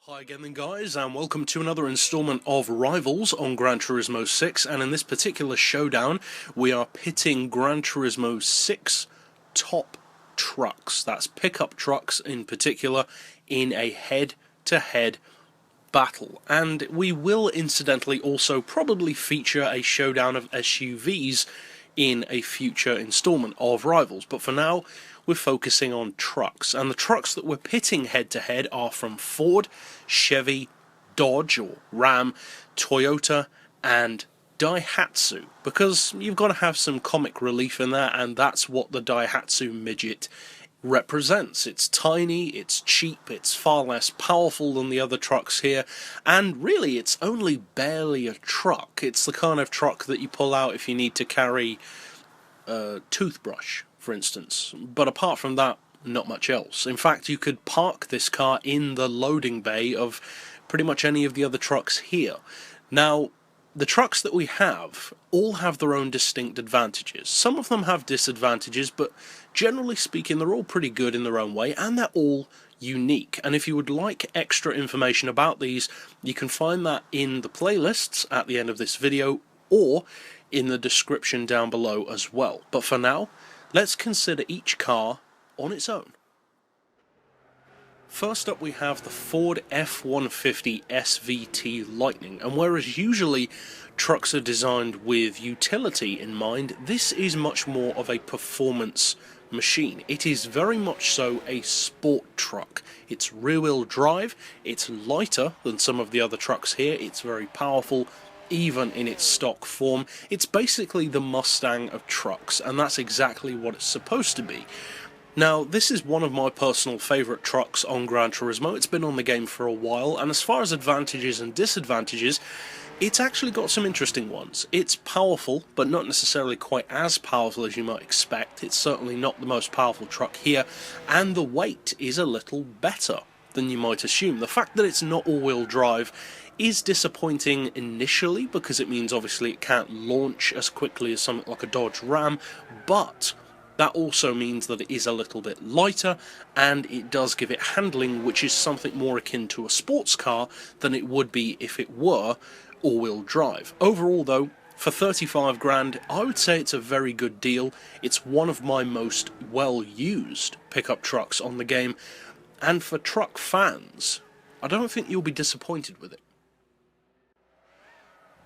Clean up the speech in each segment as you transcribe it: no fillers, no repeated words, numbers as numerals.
Hi again then guys, and welcome to another installment of Rivals on Gran Turismo 6, and in this particular showdown we are pitting Gran Turismo 6 top trucks, that's pickup trucks in particular, in a head-to-head battle. And we will incidentally also probably feature a showdown of SUVs in a future installment of Rivals, but for now we're focusing on trucks, and the trucks that we're pitting head-to-head are from Ford, Chevy, Dodge or Ram, Toyota and Daihatsu, because you've got to have some comic relief in there, and that's what the Daihatsu Midget represents. It's tiny, it's cheap, it's far less powerful than the other trucks here, and really it's only barely a truck. It's the kind of truck that you pull out if you need to carry a toothbrush, for instance, but apart from that, not much else. In fact, you could park this car in the loading bay of pretty much any of the other trucks here. Now, the trucks that we have all have their own distinct advantages. Some of them have disadvantages, but generally speaking, they're all pretty good in their own way, and they're all unique. And if you would like extra information about these, you can find that in the playlists at the end of this video, or in the description down below as well. But for now, let's consider each car on its own. First up we have the Ford F-150 SVT Lightning, and whereas usually trucks are designed with utility in mind, this is much more of a performance machine. It is very much so a sport truck. It's rear-wheel drive, it's lighter than some of the other trucks here, it's very powerful, even in its stock form. It's basically the Mustang of trucks, and that's exactly what it's supposed to be. Now, this is one of my personal favourite trucks on Gran Turismo. It's been on the game for a while, and as far as advantages and disadvantages, it's actually got some interesting ones. It's powerful, but not necessarily quite as powerful as you might expect. It's certainly not the most powerful truck here, and the weight is a little better than you might assume. The fact that it's not all-wheel drive is disappointing initially, because it means obviously it can't launch as quickly as something like a Dodge Ram, but that also means that it is a little bit lighter, and it does give it handling, which is something more akin to a sports car than it would be if it were all-wheel drive. Overall though, for 35 grand, I would say it's a very good deal. It's one of my most well-used pickup trucks on the game, and for truck fans, I don't think you'll be disappointed with it.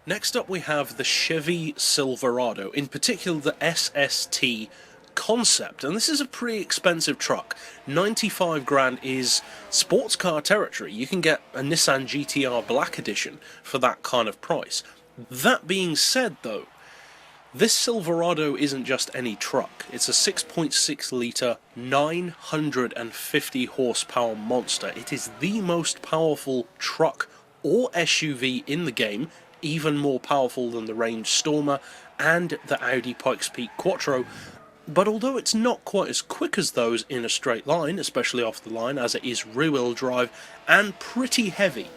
Next up we have the Chevy Silverado, in particular the SST concept, and this is a pretty expensive truck. 95 grand is sports car territory. You can get a Nissan GTR Black Edition for that kind of price. That being said though, this Silverado isn't just any truck. It's a 6.6 litre, 950 horsepower monster. It is the most powerful truck or SUV in the game, even more powerful than the Range Stormer and the Audi Pikes Peak Quattro. But although it's not quite as quick as those in a straight line, especially off the line, as it is rear-wheel drive and pretty heavy,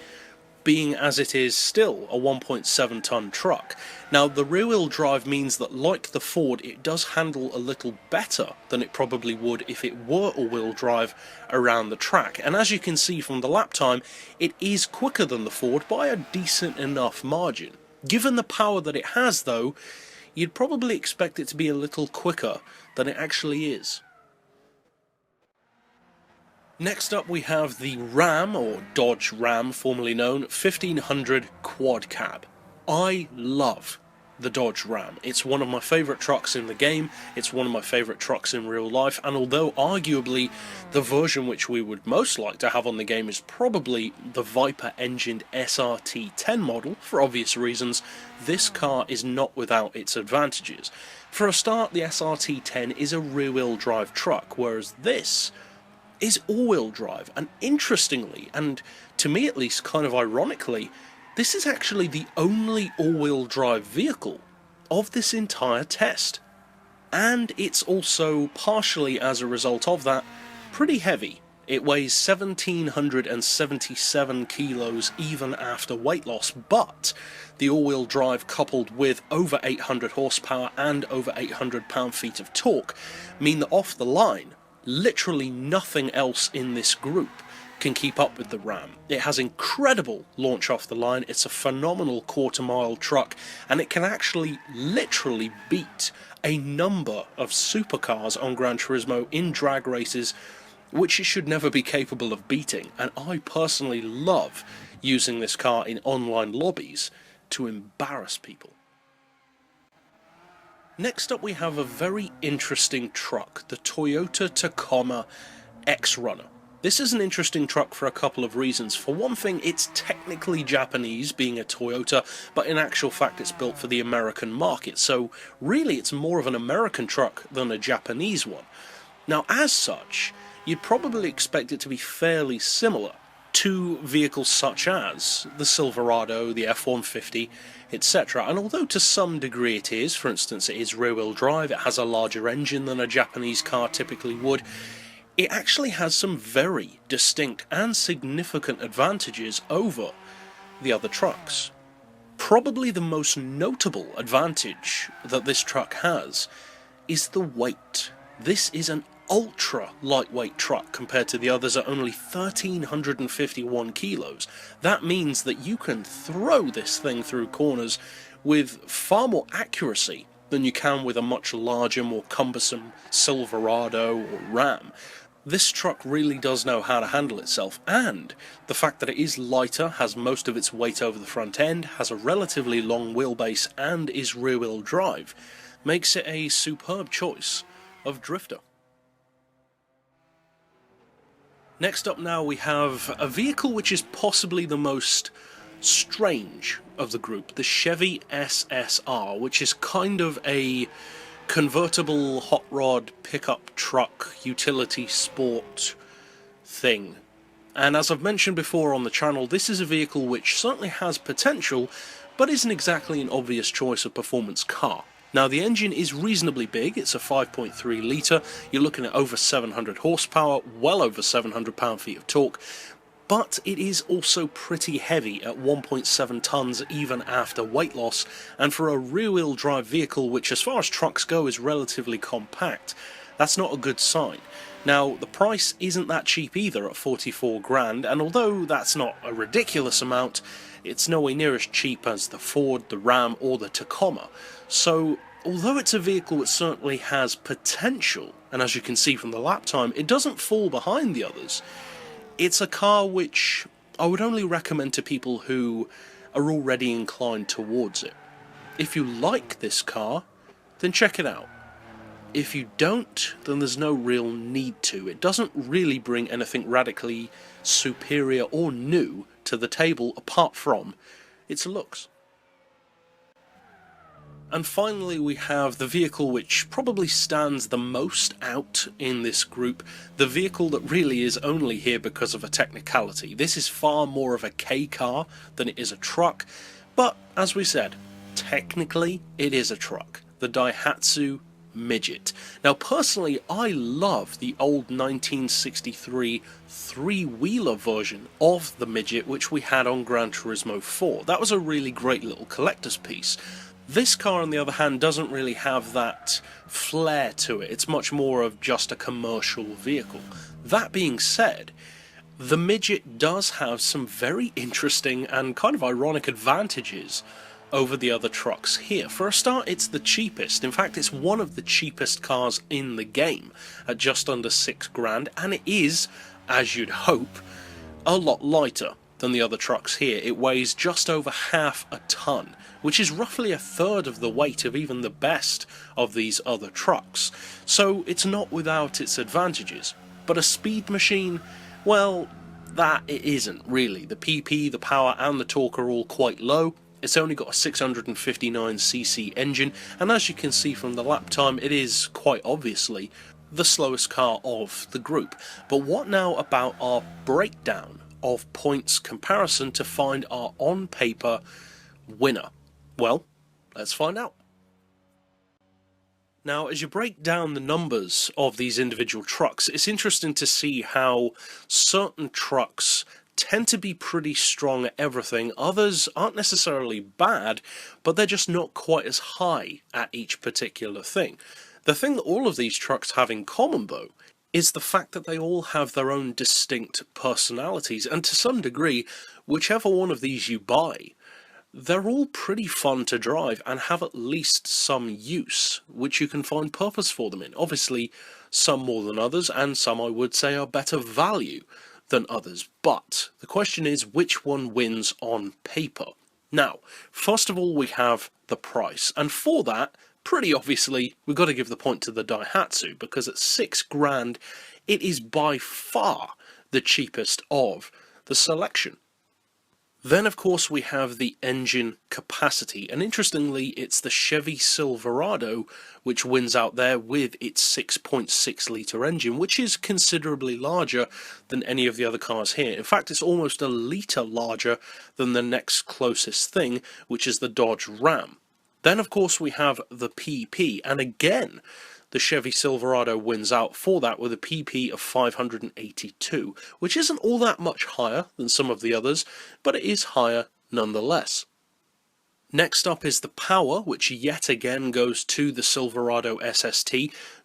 being as it is still a 1.7 ton truck. Now, the rear-wheel drive means that, like the Ford, it does handle a little better than it probably would if it were all-wheel drive around the track. And as you can see from the lap time, it is quicker than the Ford by a decent enough margin. Given the power that it has though, you'd probably expect it to be a little quicker than it actually is. Next up we have the Ram, or Dodge Ram formerly known, 1500 Quad Cab. I love the Dodge Ram. It's one of my favourite trucks in the game, it's one of my favourite trucks in real life, and although arguably the version which we would most like to have on the game is probably the Viper-engined SRT10 model, for obvious reasons, this car is not without its advantages. For a start, the SRT10 is a rear-wheel drive truck, whereas this is all-wheel drive, and interestingly, and to me at least kind of ironically, this is actually the only all-wheel drive vehicle of this entire test. And it's also, partially as a result of that, pretty heavy. It weighs 1,777 kilos even after weight loss, but the all-wheel drive coupled with over 800 horsepower and over 800 pound-feet of torque mean that off the line, literally nothing else in this group can keep up with the Ram. It has incredible launch off the line, it's a phenomenal quarter-mile truck, and it can actually literally beat a number of supercars on Gran Turismo in drag races, which it should never be capable of beating. And I personally love using this car in online lobbies to embarrass people. Next up we have a very interesting truck, the Toyota Tacoma X-Runner. This is an interesting truck for a couple of reasons. For one thing, it's technically Japanese, being a Toyota, but in actual fact it's built for the American market, so really it's more of an American truck than a Japanese one. Now as such, you'd probably expect it to be fairly similar to vehicles such as the Silverado, the F-150, etc. And although to some degree it is, for instance it is rear-wheel drive, it has a larger engine than a Japanese car typically would, it actually has some very distinct and significant advantages over the other trucks. Probably the most notable advantage that this truck has is the weight. This is an ultra lightweight truck compared to the others at only 1,351 kilos. That means that you can throw this thing through corners with far more accuracy than you can with a much larger, more cumbersome Silverado or Ram. This truck really does know how to handle itself, and the fact that it is lighter, has most of its weight over the front end, has a relatively long wheelbase and is rear-wheel drive, makes it a superb choice of drifter. Next up now we have a vehicle which is possibly the most strange of the group, the Chevy SS R, which is kind of a convertible hot rod pickup truck utility sport thing. And as I've mentioned before on the channel, this is a vehicle which certainly has potential, but isn't exactly an obvious choice of performance car. Now the engine is reasonably big, it's a 5.3 litre, you're looking at over 700 horsepower, well over 700 pound-feet of torque, but it is also pretty heavy at 1.7 tons even after weight loss, and for a rear-wheel drive vehicle which as far as trucks go is relatively compact, that's not a good sign. Now the price isn't that cheap either at 44 grand, and although that's not a ridiculous amount, it's nowhere near as cheap as the Ford, the Ram or the Tacoma. So although it's a vehicle that certainly has potential, and as you can see from the lap time, it doesn't fall behind the others. It's a car which I would only recommend to people who are already inclined towards it. If you like this car, then check it out. If you don't, then there's no real need to. It doesn't really bring anything radically superior or new to the table apart from its looks. And finally we have the vehicle which probably stands the most out in this group, the vehicle that really is only here because of a technicality. This is far more of a K car than it is a truck, but as we said, technically it is a truck, the Daihatsu Midget. Now personally I love the old 1963 three-wheeler version of the Midget which we had on Gran Turismo 4. That was a really great little collector's piece. This car, on the other hand, doesn't really have that flair to it. It's much more of just a commercial vehicle. That being said, the Midget does have some very interesting and kind of ironic advantages over the other trucks here. For a start, it's the cheapest. In fact, it's one of the cheapest cars in the game at just under 6 grand, and it is, as you'd hope, a lot lighter than the other trucks here. It weighs just over half a ton, which is roughly a third of the weight of even the best of these other trucks. So it's not without its advantages. But a speed machine, well, that it isn't really. The PP, the power and the torque are all quite low. It's only got a 659cc engine, and as you can see from the lap time, it is quite obviously the slowest car of the group. But what now about our breakdown of points comparison to find our on-paper winner? Well, let's find out. Now, as you break down the numbers of these individual trucks, it's interesting to see how certain trucks tend to be pretty strong at everything. Others aren't necessarily bad, but they're just not quite as high at each particular thing. The thing that all of these trucks have in common, though, is the fact that they all have their own distinct personalities, and to some degree, whichever one of these you buy, they're all pretty fun to drive and have at least some use, which you can find purpose for them in. Obviously, some more than others, and some I would say are better value than others. But the question is, which one wins on paper? Now, first of all, we have the price, and for that, pretty obviously, we've got to give the point to the Daihatsu, because at $6,000, it is by far the cheapest of the selection. Then, of course, we have the engine capacity, and interestingly, it's the Chevy Silverado which wins out there with its 6.6 litre engine, which is considerably larger than any of the other cars here. In fact, it's almost a litre larger than the next closest thing, which is the Dodge Ram. Then, of course, we have the PP, and again, the Chevy Silverado wins out for that with a PP of 582, which isn't all that much higher than some of the others, but it is higher nonetheless. Next up is the power, which yet again goes to the Silverado SST.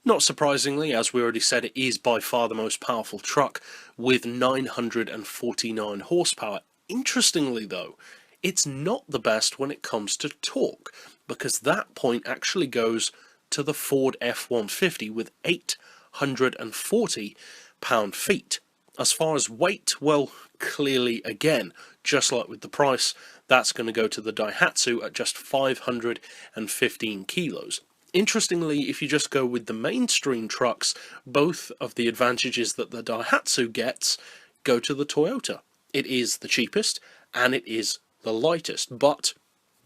Not surprisingly, as we already said, it is by far the most powerful truck with 949 horsepower. Interestingly though, it's not the best when it comes to torque, because that point actually goes to the Ford F-150 with 840 pound-feet. As far as weight, well, clearly again, just like with the price, that's going to go to the Daihatsu at just 515 kilos. Interestingly, if you just go with the mainstream trucks, both of the advantages that the Daihatsu gets go to the Toyota. It is the cheapest and it is the lightest, but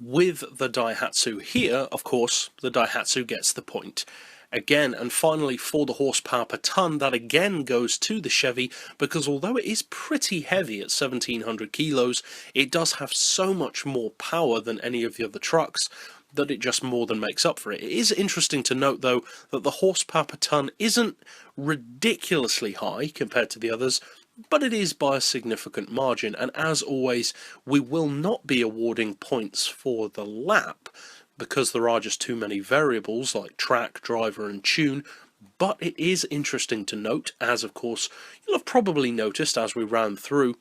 with the Daihatsu here, of course, the Daihatsu gets the point again. And finally, for the horsepower per ton, that again goes to the Chevy, because although it is pretty heavy at 1700 kilos, it does have so much more power than any of the other trucks that it just more than makes up for it. It is interesting to note, though, that the horsepower per ton isn't ridiculously high compared to the others, but it is by a significant margin, and as always, we will not be awarding points for the lap, because there are just too many variables like track, driver and tune. But it is interesting to note, as of course you'll have probably noticed as we ran through,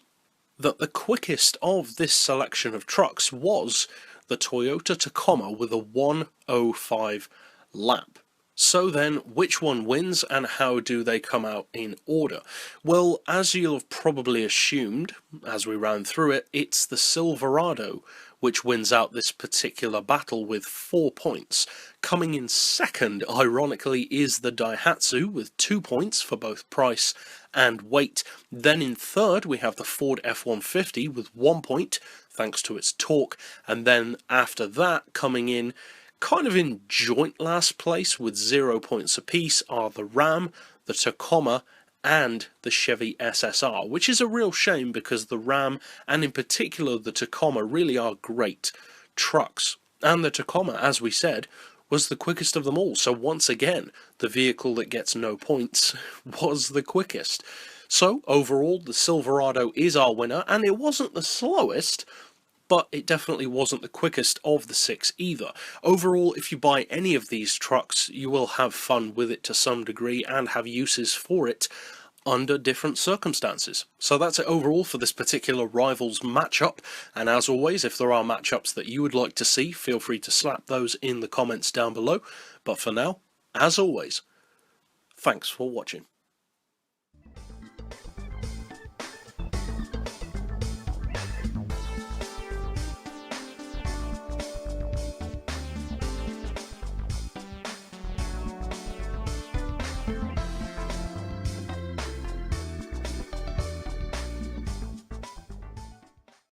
that the quickest of this selection of trucks was the Toyota Tacoma with a 1:05 lap. So then, which one wins and how do they come out in order? Well, as you'll have probably assumed as we ran through it, it's the Silverado which wins out this particular battle with 4 points. Coming in second, ironically, is the Daihatsu with 2 points for both price and weight. Then in third, we have the Ford F-150 with 1 point, thanks to its torque. And then after that, coming in kind of in joint last place with 0 points apiece are the Ram, the Tacoma, and the Chevy SS R, which is a real shame because the Ram, and in particular the Tacoma, really are great trucks. And the Tacoma, as we said, was the quickest of them all. So once again, the vehicle that gets no points was the quickest. So overall, the Silverado is our winner, and it wasn't the slowest, but it definitely wasn't the quickest of the 6 either. Overall, if you buy any of these trucks, you will have fun with it to some degree and have uses for it under different circumstances. So that's it overall for this particular Rivals matchup, and as always, if there are matchups that you would like to see, feel free to slap those in the comments down below. But for now, as always, thanks for watching.